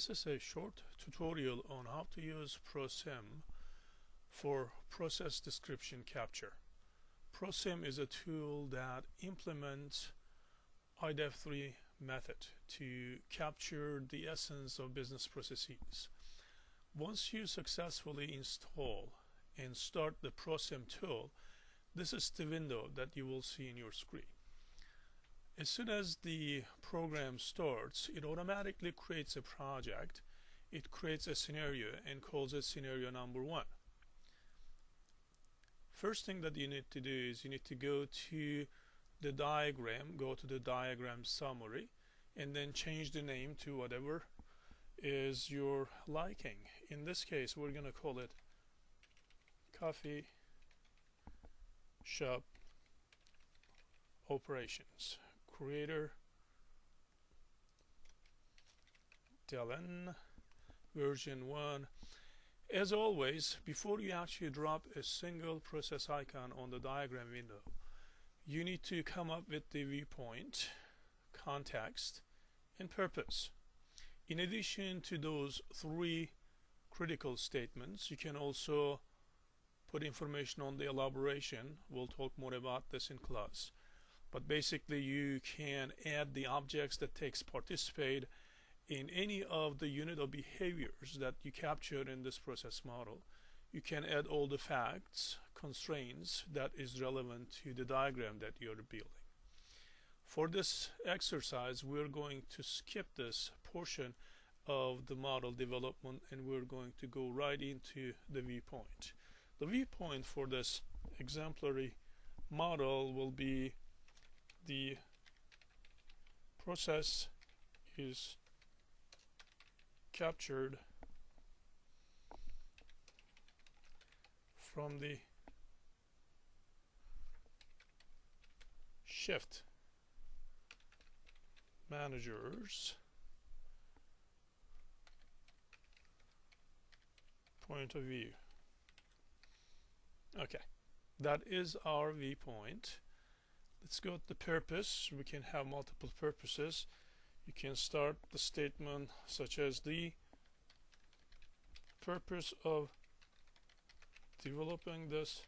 This is a short tutorial on how to use ProSim for process description capture. ProSim is a tool that implements IDEF3 method to capture the essence of business processes. Once you successfully install and start the ProSim tool, this is the window that you will see in your screen. As soon as the program starts, it automatically creates a project. It creates a scenario and calls it scenario number 1. First thing that you need to do is you need to go to the diagram, go to the diagram summary, and then change the name to whatever is your liking. In this case, we're going to call it coffee shop operations. Creator Dylan, version 1. As always, before you actually drop a single process icon on the diagram window, you need to come up with the viewpoint, context, and purpose. In addition to those 3 critical statements, you can also put information on the elaboration. We'll talk more about this in class. But basically you can add the objects that participate in any of the unit of behaviors that you captured in this process model. You can add all the facts, constraints that is relevant to the diagram that you're building. For this exercise, we're going to skip this portion of the model development and we're going to go right into the viewpoint. The viewpoint for this exemplary model will be the process is captured from the shift manager's point of view. Okay, that is our viewpoint. Let's go to the purpose. We can have multiple purposes. You can start the statement such as the purpose of developing this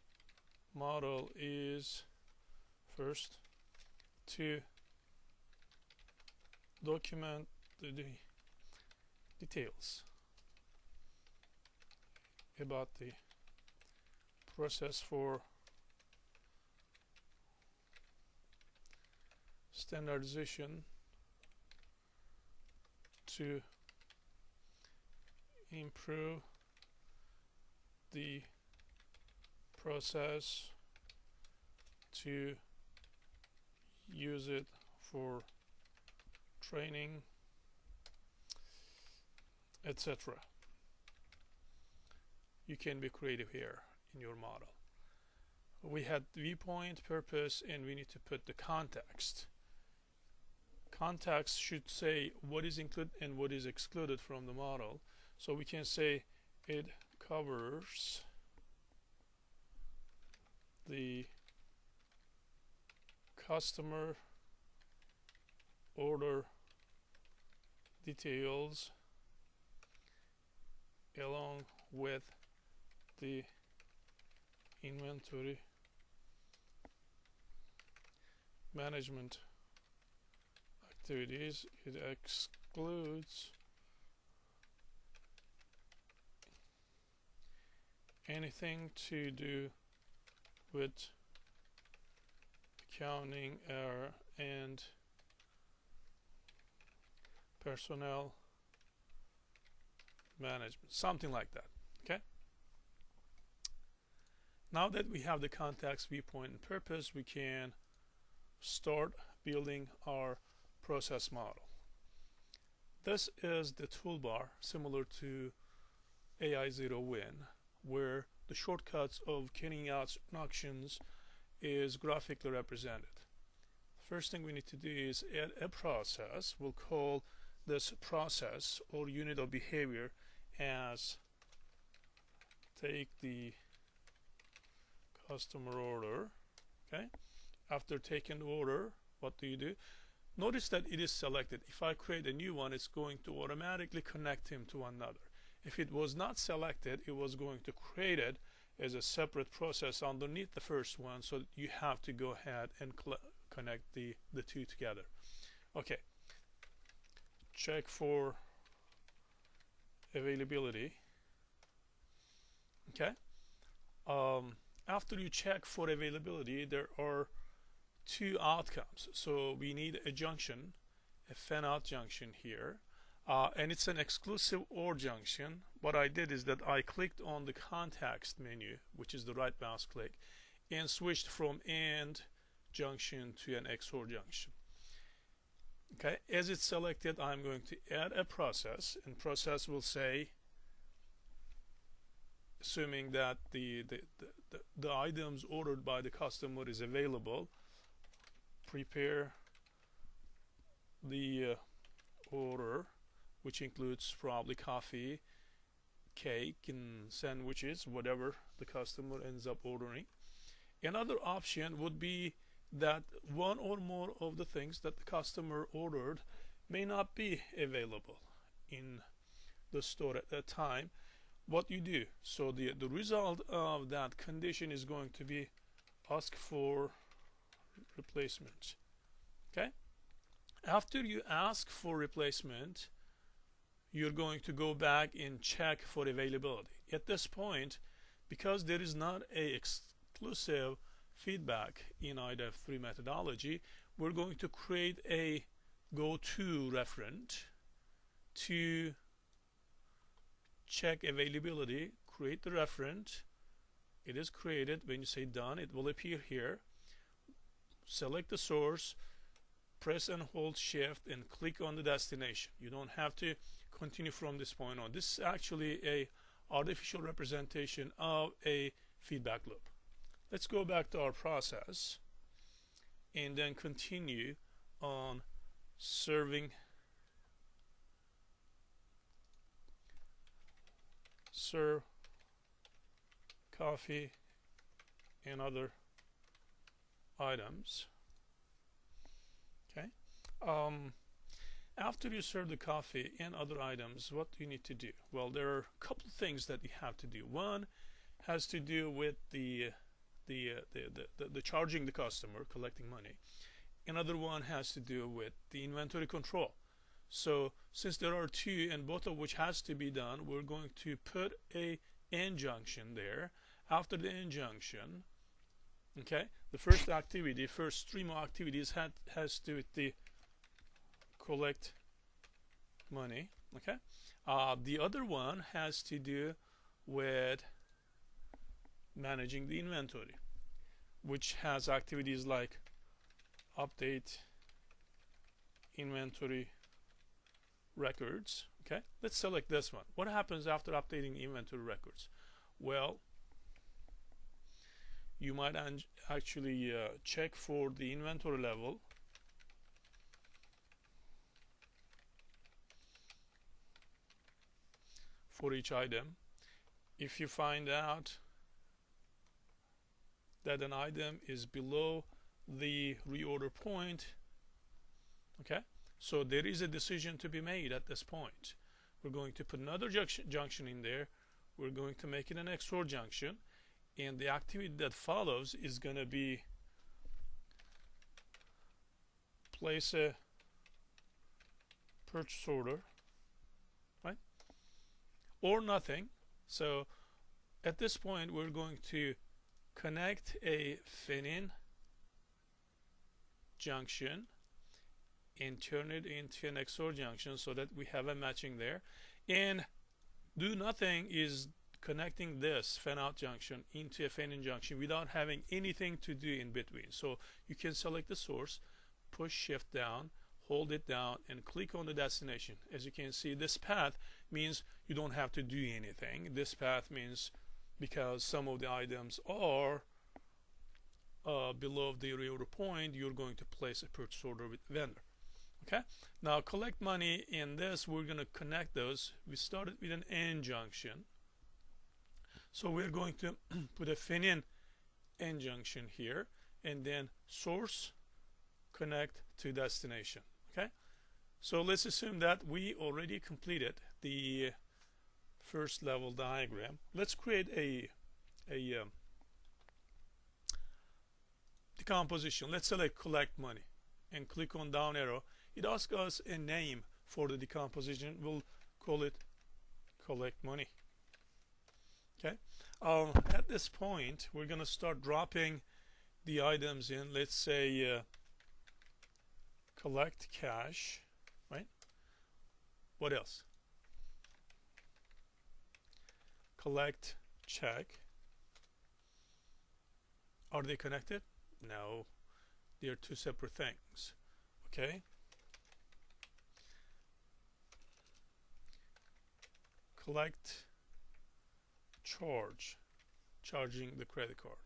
model is first to document the details about the process for standardization to improve the process, to use it for training, etc. You can be creative here in your model. We had viewpoint, purpose, and we need to put the context. Context should say what is included and what is excluded from the model. So we can say it covers the customer order details along with the inventory management activities. It excludes anything to do with accounting error and personnel management, something like that. Okay, now that we have the context, viewpoint, and purpose, we can start building our process model. This is the toolbar similar to AI0Win, where the shortcuts of carrying out actions is graphically represented. First thing we need to do is add a process. We'll call this process or unit of behavior as take the customer order. Okay, after taking the order, what do? Notice that it is selected. If I create a new one, it's going to automatically connect him to another. If it was not selected, it was going to create it as a separate process underneath the first one, so you have to go ahead and connect the two together. Okay, check for availability. Okay, after you check for availability, there are two outcomes. So we need a junction, a fan out junction here, and it's an exclusive OR junction. What I did is that I clicked on the context menu, which is the right mouse click, and switched from AND junction to an XOR junction. Okay, as it's selected, I'm going to add a process, and process will say, assuming that the items ordered by the customer is available, prepare the order, which includes probably coffee, cake, and sandwiches, whatever the customer ends up ordering. Another option would be that one or more of the things that the customer ordered may not be available in the store at that time. What you do, so the result of that condition is going to be ask for replacement. Okay, after you ask for replacement, you're going to go back and check for availability. At this point, because there is not a exclusive feedback in IDF3 methodology, we're going to create a go-to referent to check availability. Create the referent. It is created. When you say done, it will appear here. Select the source, press and hold shift, and click on the destination. You don't have to continue from this point on. This is actually a artificial representation of a feedback loop. Let's go back to our process and then continue on serve coffee and other items. Okay, after you serve the coffee and other items, what do you need to do? Well, there are a couple of things that you have to do. One has to do with the charging the customer, collecting money. Another one has to do with the inventory control. So since there are two, and both of which has to be done, we're going to put a AND junction there. After the AND junction, okay, the first activity, first stream of activities has to do with the collect money. Okay, the other one has to do with managing the inventory, which has activities like update inventory records. Okay, let's select this one. What happens after updating inventory records? Well, you might actually check for the inventory level for each item. If you find out that an item is below the reorder point, okay, so there is a decision to be made at this point. We're going to put another junction in there. We're going to make it an XOR junction, and the activity that follows is going to be place a purchase order, right, or nothing. So at this point, we're going to connect a fin-in junction and turn it into an XOR junction so that we have a matching there. And do nothing is connecting this fan out junction into a fan-in junction without having anything to do in between. So you can select the source, push shift down, hold it down, and click on the destination. As you can see, this path means you don't have to do anything. This path means because some of the items are below the reorder point, you're going to place a purchase order with vendor. Okay, now collect money. In this, we're going to connect those. We started with an AND junction, so we're going to put a fin-in AND junction here, and then source connect to destination. Okay, so let's assume that we already completed the first level diagram. Let's create a decomposition. Let's select collect money and click on down arrow. It asks us a name for the decomposition. We'll call it collect money. Okay, at this point we're gonna start dropping the items in. Let's say collect cash, right? What else? Collect check. Are they connected? No, they are two separate things. Okay, collect charge, charging the credit card.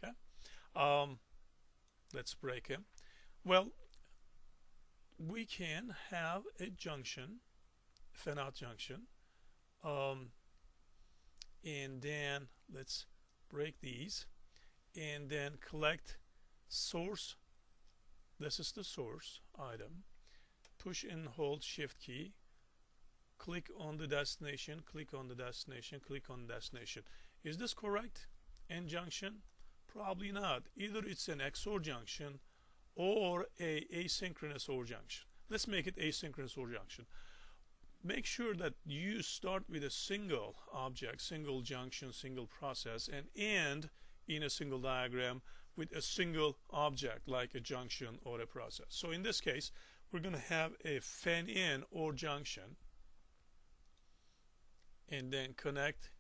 Okay, let's break him. Well, we can have a junction, fan-out junction, and then let's break these, and then collect source. This is the source item. Push and hold shift key, click on the destination, click on the destination, click on the destination. Is this correct? End junction? Probably not. Either it's an XOR junction or a asynchronous OR junction. Let's make it asynchronous OR junction. Make sure that you start with a single object, single junction, single process, and end in a single diagram with a single object like a junction or a process. So in this case, we're going to have a fan in OR junction, and then connect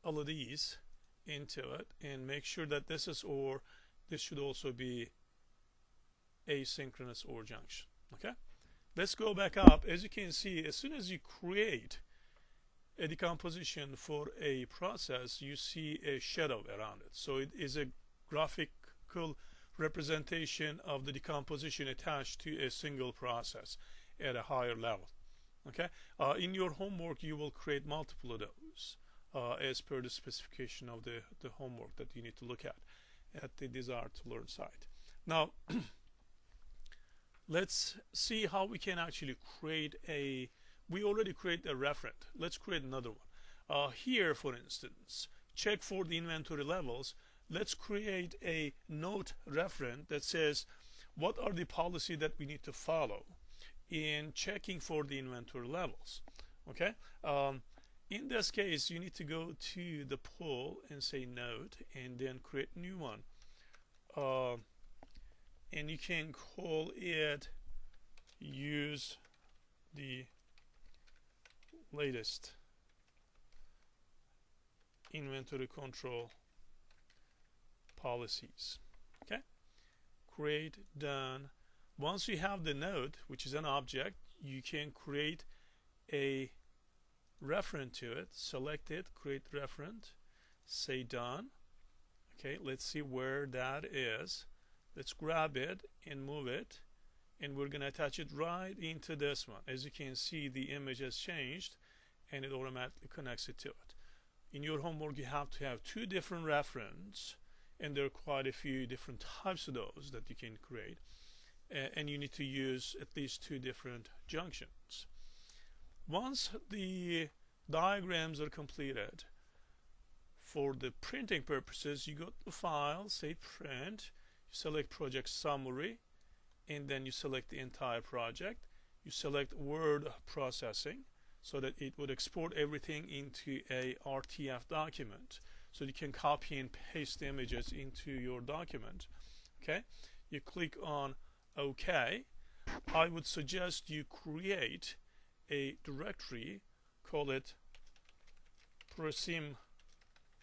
all of these into it, and make sure that this is OR. This should also be asynchronous OR junction. Okay, let's go back up. As you can see, as soon as you create a decomposition for a process, you see a shadow around it. So it is a graphical representation of the decomposition attached to a single process at a higher level. Okay, in your homework you will create multiple of those as per the specification of the homework that you need to look at the Desire to Learn site. Now let's see how we can actually create we already create a referent. Let's create another one. Here, for instance, check for the inventory levels. Let's create a note referent that says what are the policy that we need to follow in checking for the inventory levels. Okay, in this case you need to go to the pool and say note, and then create a new one, and you can call it use the latest inventory control policies. Okay, create, done. Once you have the node, which is an object, you can create a referent to it. Select it, create referent, say done. Okay, let's see where that is. Let's grab it and move it, and we're going to attach it right into this one. As you can see, the image has changed and it automatically connects it to it. In your homework you have to have two different referents, and there are quite a few different types of those that you can create, and you need to use at least two different junctions. Once the diagrams are completed, for the printing purposes, you go to File, say Print, you select Project Summary, and then you select the entire project. You select Word Processing so that it would export everything into a RTF document, so you can copy and paste the images into your document. Okay, you click on OK. I would suggest you create a directory, call it ProSim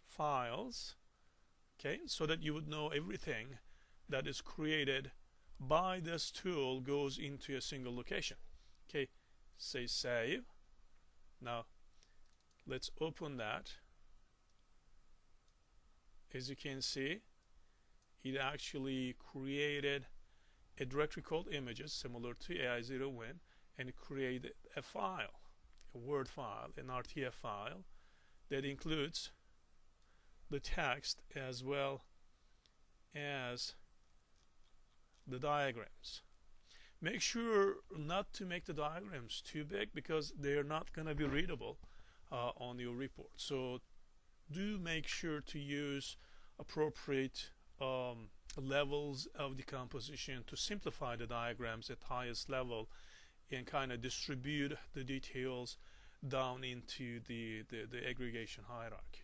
files, okay, so that you would know everything that is created by this tool goes into a single location. Okay, say save. Now let's open that. As you can see, it actually created a directory called images, similar to AI0Win, and it created a file, a Word file, an RTF file that includes the text as well as the diagrams. Make sure not to make the diagrams too big because they're not going to be readable on your report. So do make sure to use appropriate levels of decomposition to simplify the diagrams at highest level and kind of distribute the details down into the aggregation hierarchy.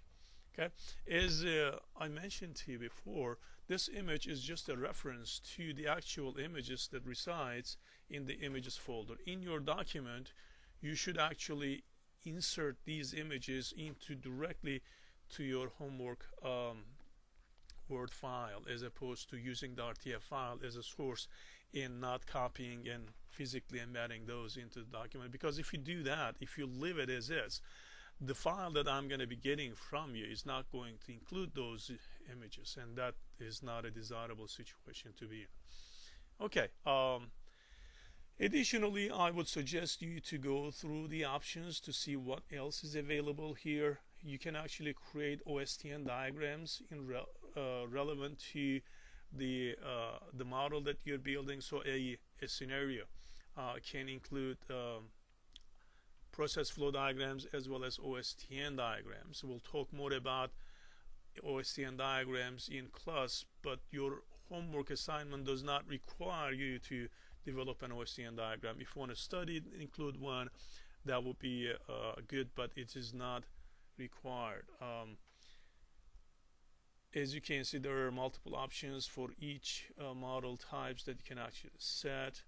Okay, as I mentioned to you before, this image is just a reference to the actual images that resides in the images folder. In your document, you should actually insert these images into directly to your homework Word file, as opposed to using the RTF file as a source and not copying and physically embedding those into the document. Because if you do that, if you leave it as is, the file that I'm going to be getting from you is not going to include those images, and that is not a desirable situation to be in. Okay. Additionally, I would suggest you to go through the options to see what else is available here. You can actually create OSTN diagrams relevant to the model that you're building. So a scenario can include process flow diagrams as well as OSTN diagrams. We'll talk more about OSTN diagrams in class, but your homework assignment does not require you to develop an OSTN diagram. If you want to study it, include one, that would be good, but it is not required. As you can see, there are multiple options for each model types that you can actually set.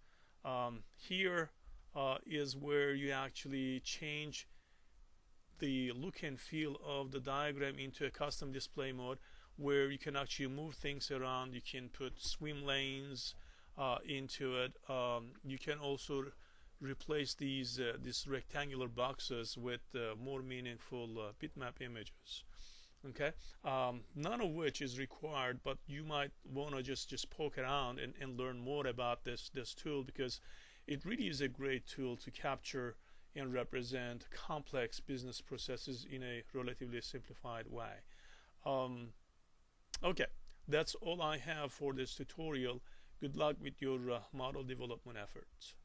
Here is where you actually change the look and feel of the diagram into a custom display mode, where you can actually move things around. You can put swim lanes into it. You can also replace these rectangular boxes with more meaningful bitmap images. Okay, none of which is required, but you might want to just poke around and learn more about this tool, because it really is a great tool to capture and represent complex business processes in a relatively simplified way. Okay, that's all I have for this tutorial. Good luck with your model development efforts.